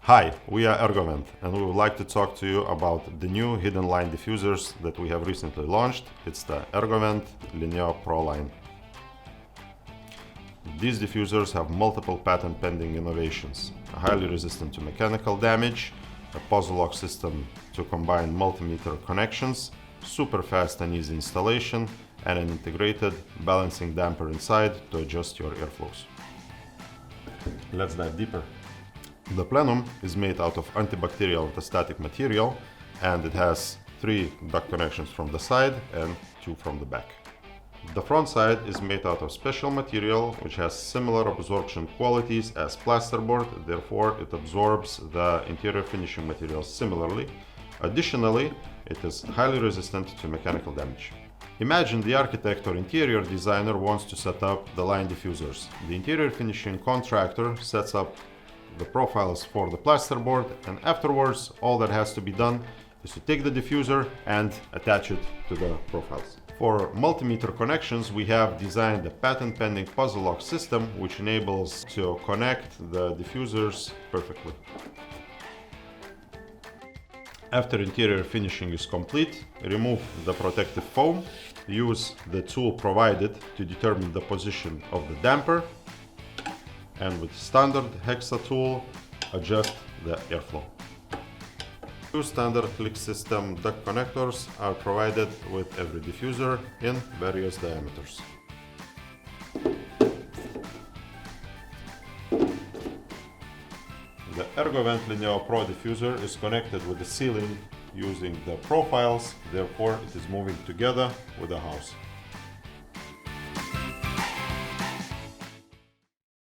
Hi, we are ERGOVENT and we would like to talk to you about the new hidden line diffusers that we have recently launched. It's the ERGOVENT LINEO PRO line. These diffusers have multiple patent pending innovations, highly resistant to mechanical damage, a puzzle lock system to combine multimeter connections, super fast and easy installation, and an integrated balancing damper inside to adjust your airflows. Let's dive deeper. The plenum is made out of antibacterial antistatic material, and it has 3 duct connections from the side and 2 from the back. The front side is made out of special material which has similar absorption qualities as plasterboard, therefore it absorbs the interior finishing materials similarly. Additionally, it is highly resistant to mechanical damage. Imagine the architect or interior designer wants to set up the line diffusers. The interior finishing contractor sets up the profiles for the plasterboard, and afterwards all that has to be done is to take the diffuser and attach it to the profiles. For multimeter connections, we have designed a patent pending puzzle lock system which enables to connect the diffusers perfectly. After interior finishing is complete, remove the protective foam, use the tool provided to determine the position of the damper, and with standard hexa tool, adjust the airflow. 2 standard click system duct connectors are provided with every diffuser in various diameters. The ERGOVENT LINEO PRO diffuser is connected with the ceiling using the profiles, therefore it is moving together with the house.